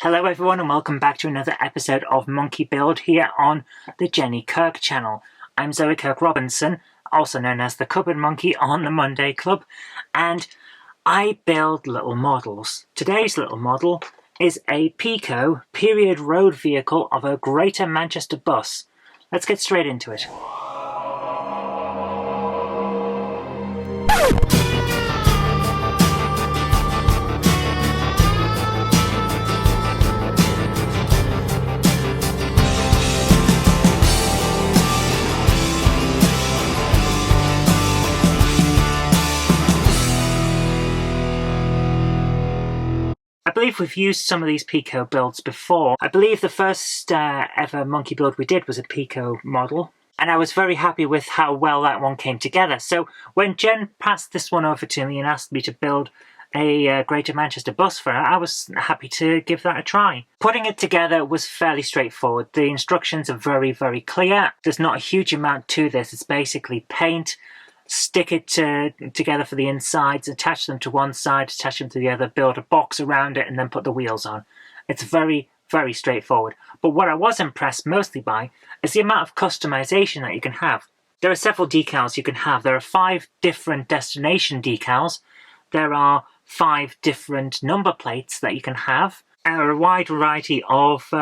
Hello everyone and welcome back to another episode of Monkey Build here on the Jenny Kirk channel. I'm Zoe Kirk Robinson, also known as the Cupboard Monkey on the Monday Club, and I build little models. Today's little model is a Peco period road vehicle of a Greater Manchester bus. Let's get straight into it. I believe we've used some of these Peco builds before. I believe the first ever monkey build we did was a Peco model, and I was very happy with how well that one came together. So when Jen passed this one over to me and asked me to build a Greater Manchester bus for her, I was happy to give that a try. Putting it together was fairly straightforward. The instructions are very, very clear. There's not a huge amount to this. It's basically paint, stick it together for the insides, attach them to one side, attach them to the other, build a box around it, and then put the wheels on. It's very, very straightforward. But what I was impressed mostly by is the amount of customization that you can have. There are several decals you can have. There are 5 different destination decals. There are 5 different number plates that you can have. There are a wide variety of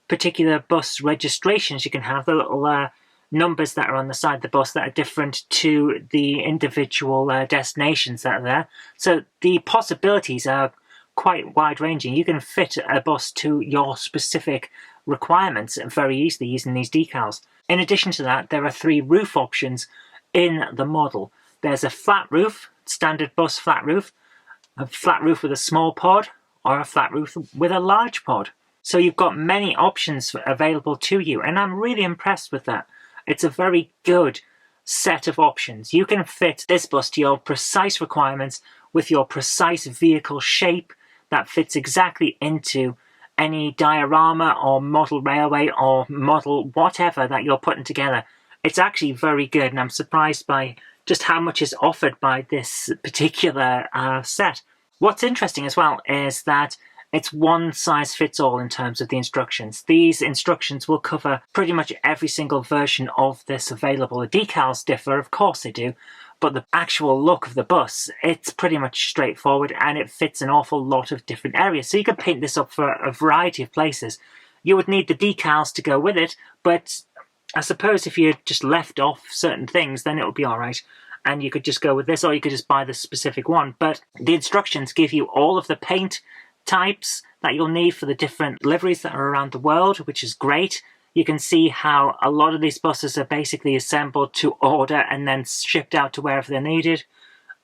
particular bus registrations you can have. The little numbers that are on the side of the bus that are different to the individual destinations that are there. So the possibilities are quite wide-ranging. You can fit a bus to your specific requirements very easily using these decals. In addition to that, there are 3 roof options in the model. There's a flat roof, standard bus flat roof, a flat roof with a small pod, or a flat roof with a large pod. So you've got many options available to you, and I'm really impressed with that. It's a very good set of options. You can fit this bus to your precise requirements with your precise vehicle shape that fits exactly into any diorama or model railway or model whatever that you're putting together. It's actually very good, and I'm surprised by just how much is offered by this particular set. What's interesting as well is that it's one size fits all in terms of the instructions. These instructions will cover pretty much every single version of this available. The decals differ, of course they do, but the actual look of the bus, it's pretty much straightforward, and it fits an awful lot of different areas. So you could paint this up for a variety of places. You would need the decals to go with it, but I suppose if you just left off certain things, then it would be alright. And you could just go with this, or you could just buy the specific one. But the instructions give you all of the paint types that you'll need for the different liveries that are around the world, which is great. You can see how a lot of these buses are basically assembled to order and then shipped out to wherever they're needed.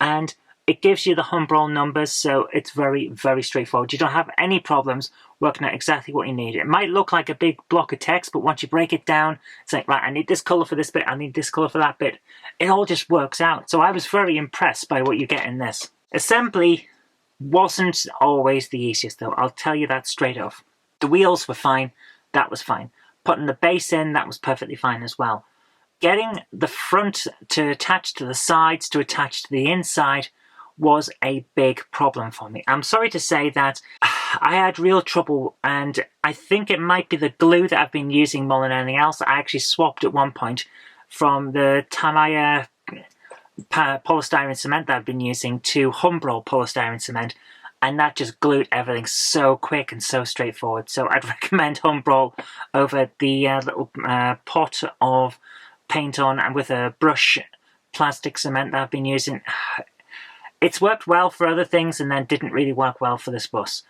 And it gives you the Humbrol numbers, so it's very, very straightforward. You don't have any problems working out exactly what you need. It might look like a big block of text, but once you break it down, it's like, right, I need this colour for this bit, I need this colour for that bit. It all just works out. So I was very impressed by what you get in this. Assembly wasn't always the easiest though, I'll tell you that straight off. The wheels were fine, that was fine. Putting the base in, that was perfectly fine as well. Getting the front to attach to the sides, to attach to the inside, was a big problem for me. I'm sorry to say that I had real trouble, and I think it might be the glue that I've been using more than anything else. I actually swapped at one point from the Tamaya polystyrene cement that I've been using to Humbrol polystyrene cement, and that just glued everything so quick and so straightforward. So I'd recommend Humbrol over the little pot of paint on and with a brush plastic cement that I've been using. It's worked well for other things and then didn't really work well for this bus.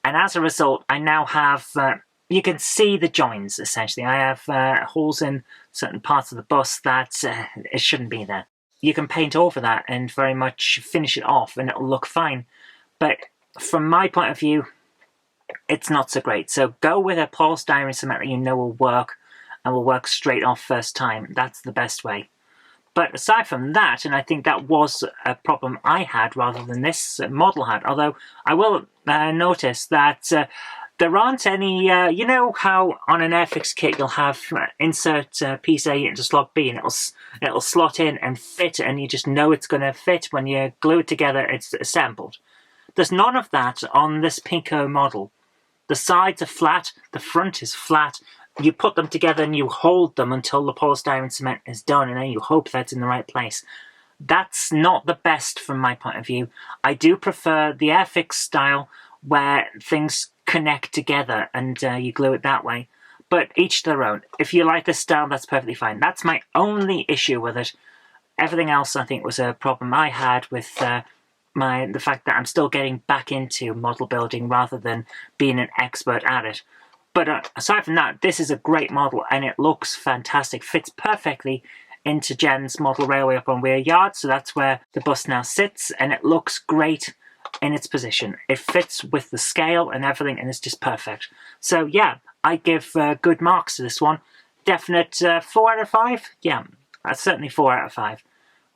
And as a result, I now have, you can see the joins essentially. I have holes in certain parts of the bus that it shouldn't be there. You can paint over that and very much finish it off and it'll look fine. But from my point of view, it's not so great. So go with a polystyrene cement that you know will work and will work straight off first time. That's the best way. But aside from that, and I think that was a problem I had rather than this model had, although I will notice that there aren't any, you know how on an Airfix kit you'll have insert piece A into slot B and it'll slot in and fit, and you just know it's going to fit when you glue it together, it's assembled. There's none of that on this Peco model. The sides are flat, the front is flat. You put them together and you hold them until the polystyrene cement is done, and then you hope that's in the right place. That's not the best from my point of view. I do prefer the Airfix style where things connect together and you glue it that way. But each to their own. If you like this style, that's perfectly fine. That's my only issue with it. Everything else, I think, was a problem I had with the fact that I'm still getting back into model building rather than being an expert at it. But aside from that, this is a great model and it looks fantastic. Fits perfectly into Jen's model railway up on Weir Yard, so that's where the bus now sits, and it looks great in its position. It fits with the scale and everything, and it's just perfect. So yeah, I give good marks to this one. Definite 4 out of 5? Yeah, that's certainly 4 out of 5.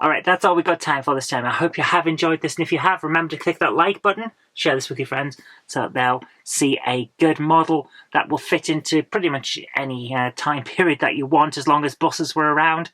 Alright, that's all we've got time for this time. I hope you have enjoyed this, and if you have, remember to click that like button, share this with your friends, so they'll see a good model that will fit into pretty much any time period that you want, as long as buses were around.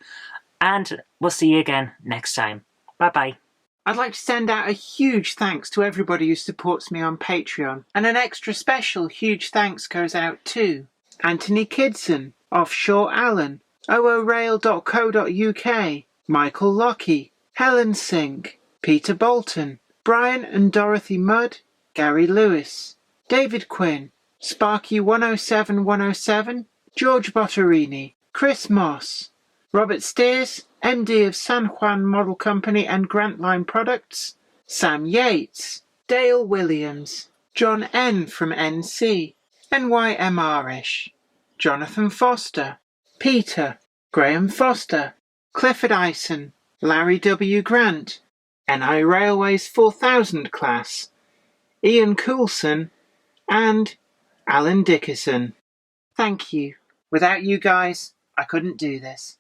And we'll see you again next time. Bye-bye. I'd like to send out a huge thanks to everybody who supports me on Patreon. And an extra special huge thanks goes out to Anthony Kidson, Offshore Allen, oorail.co.uk, Michael Lockie, Helen Sink, Peter Bolton, Brian and Dorothy Mudd, Gary Lewis, David Quinn, Sparky107107, George Botterini, Chris Moss, Robert Steers, MD of San Juan Model Company and Grantline Products, Sam Yates, Dale Williams, John N from NC, NYMRish, Jonathan Foster, Peter, Graham Foster, Clifford Ison, Larry W. Grant, NI Railways 4000 class, Ian Coulson, and Alan Dickerson. Thank you. Without you guys, I couldn't do this.